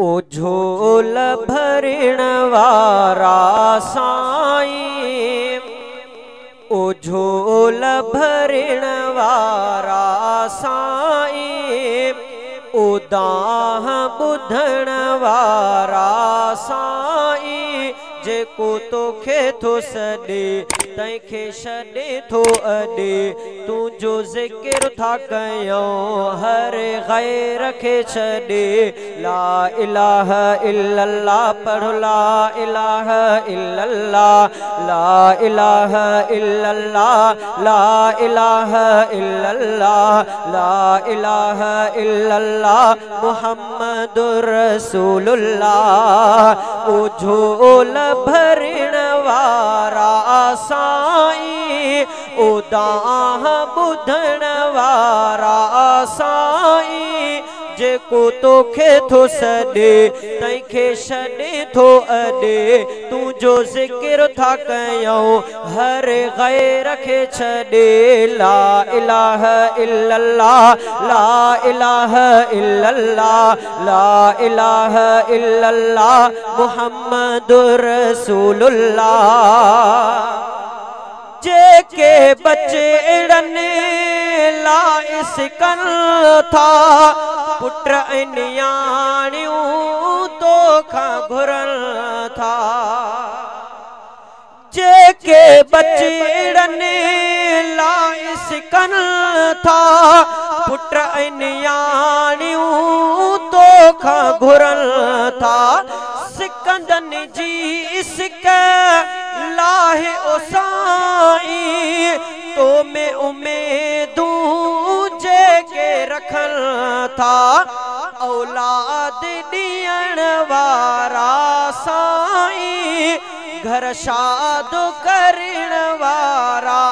ओ झोल भरण वारा साईं, ओ झोल भरण वारा साईं, ओ दाह बुधण वारा साईं, जेको तोखे थो सॾे तंहिंखे छॾे थो अॾे, तुंहिंजो ज़िक्र था कयूं हर ग़ैर खे छॾे। ला इलाहा इल्लल्लाह पढ़ो, ला इलाहा इल्लल्लाह, ला इलाहा इल्लल्लाह, ला इलाहा इल्लल्लाह, ला इलाहा इल्लल्लाह मुहम्मदुर रसूलुल्लाह। ओ झोल भरण वारा साईं, ओ दाह बुधण वारा साईं, जेको तोखे थो सॾे तंहिंखे छॾे थो अॾे, तुंहिंजो ज़िक्र था कयूं हर ग़ैर खे छॾे। ला इलाहा इल्लल्लाह, ला इलाहा इल्लल्लाह, ला इलाहा इल्लल्लाह मुहम्मदुर रसूलुल्लाह। जेके बचड़नि लाइस कन था पुट नियाणियूं तोखां घुरन था, जेके बचड़नि लाइस कन था पुट नियाणियूं तोखां घुरन था, सिकंदनि जी सिक लाहे ओ साईं, तो में उम्मीदूं जेके रखन था, औलाद ॾियण वारा साईं, घर शाद करण वारा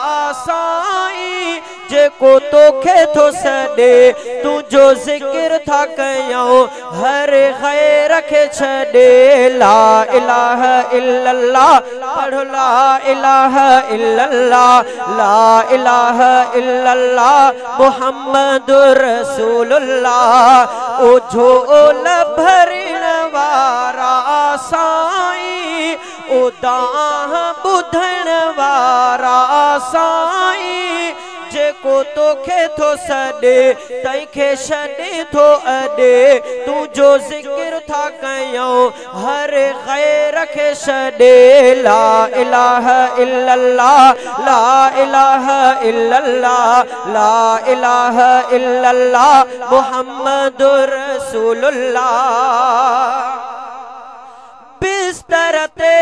साईं, जेको तोखे थो सॾे तुंहिंजो ज़िक्र था कयूं हर ग़ैर खे छॾे। ला इलाहा इल्लल्लाह पढ़ो, ला इलाहा इल्लल्लाह, ला इलाहा इल्लल्लाह मुहम्मदुर रसूलुल्लाह। ओ झोल भरण वारा साईं, ओ दाह बुधण वारा साईं, जेको तोखे थो सॾे तंहिंखे छॾे थो अॾे, तुंहिंजो ज़िक्र था कयूं हर ग़ैर खे छॾे। ला इलाहा इल्लल्लाह, ला इलाहा इल्लल्लाह, ला इलाहा इल्लल्लाह मुहम्मदुर रसूलुल्लाह। बिस्तर ते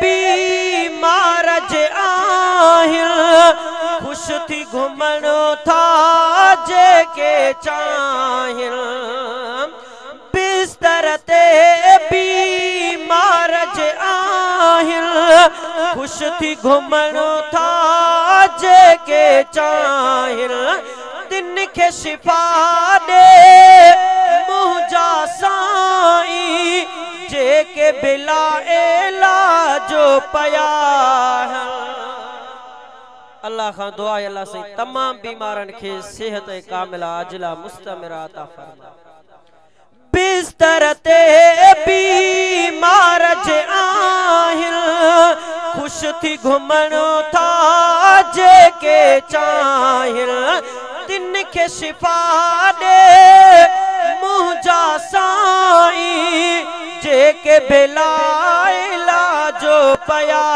बीमार जे आहिनि, खुश थी घुमण था जेके चाहिनि, बिस्तर ते बीमार जे आहिनि, खुश थी घुमण था जेके चाहिनि, तिन खे शिफ़ा ॾे मुंहिंजा साईं, जेके बिला इलाजो पया अल्लाह खां दुआ है अल्लाह से तमाम बीमारन के सेहत कामिला आजिला मुस्तमिरा अता फरमा। बिस्तर ते बीमार जे आहिनि, खुश थी घुमण था जेके चाहिनि, तिन खे शिफ़ा ॾे मुंहिंजा साईं, जेके बिला इलाजो पया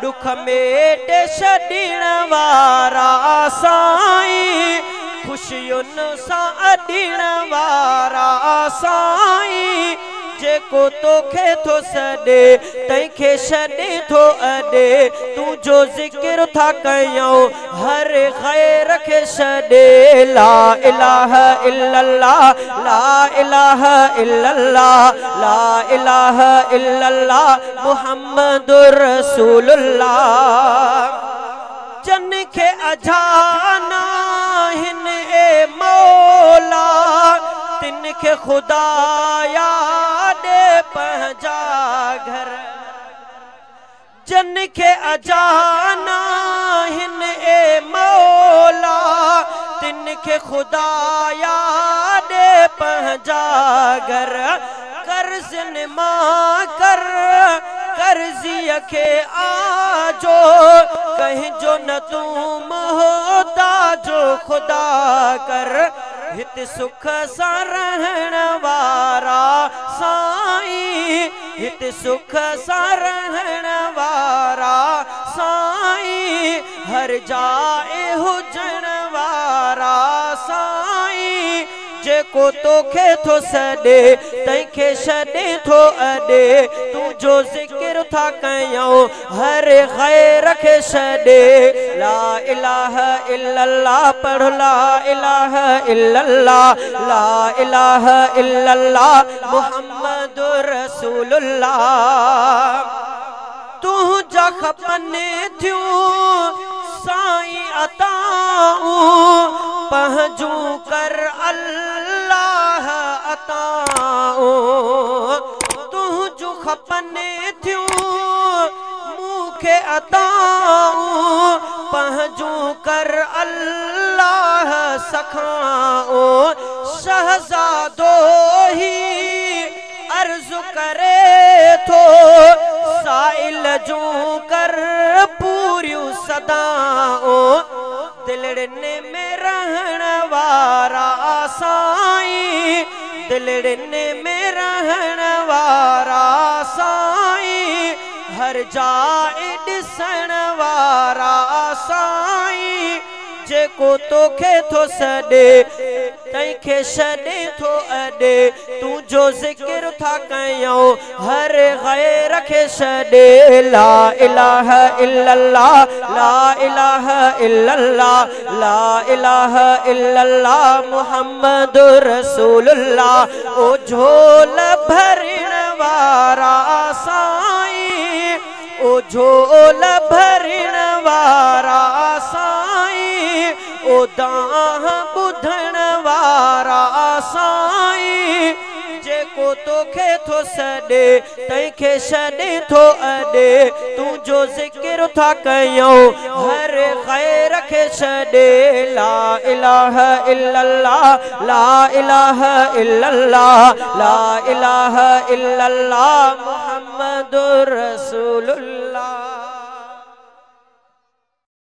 दुख मेट छॾण वारा साईं, खुशियुनि सां अॾण वारा साईं, जेको तोखे थो सॾे तंहिंखे छॾे थो अॾे, तुंहिंजो ज़िक्र था कयूं हर ग़ैर खे छॾे। ला इलाहा इल्लल्लाह, ला इलाहा इल्लल्लाह, ला इलाहा इल्लल्लाह मुहम्मदुर रसूलुल्लाह। जन खे अजाना हिन ए मौला, तिन खे खुदाया ॾे पंहिंजा घर, जन खे अजाना हिन ए मौला, तिन खे खुदाया ॾे पंहिंजागर कर्ज़ मां कर कर्ज़ीअ खे आजो कंहिंजो न तूं मोहताजो खुदा कर हित सुख सां रहण वारा साईं हित सुख सां रहण वारा साईं हर जाए हुजण वारा साईं जेको तोखे थो सॾे तंहिंखे छॾे थो अॾे तुंहिंजो ज़िक्र था कयूं हर ग़ैर खे छॾे ला इलाहा इल्लल्लाह पढ़ो ला इलाहा इल्लल्लाह ला इलाहा इल्लल्लाह मुहम्मदुर रसूलुल्लाह तुंहिंजा खपनि थियूं साईं अताऊं पंहिंजूं कर अल्लाह अताऊं तुंहिंजूं खपनि थियूं मूंखे अताऊं पंहिंजूं कर अल्लाह सखाऊं शहज़ादो ही अर्ज़ु करे थो साइल जूं कर पूरियूं सदाऊं दिलड़ने में रहण वारा साईं दिलड़ने में रहण वारा साईं हर जाए ॾिसण वारा साईं जेको तोखे थो सॾे तंहिंखे छॾे थो अॾे तुंहिंजो ज़िक्र था कयूं हर ग़ैर खे छॾे ला इलाहा इल्लल्लाह ला इलाहा इल्लल्लाह ला इलाहा इल्लल्लाह मुहम्मदुर रसूलुल्लाह ओ झोल भरण वारा साईं ओ झोल भरण वारा साईं ओ दाह ॿुधण वारा साईं जेको तोखे थो सॾे तंहिंखे छॾे थो अॾे तुंहिंजो ज़िक्र था कयूं हर ग़ैर खे छॾे ला इलाहा इल्लल्लाह ला इलाहा इल्लल्लाह ला इलाहा इल्लल्लाह मुहम्मदुर रसूलुल्लाह।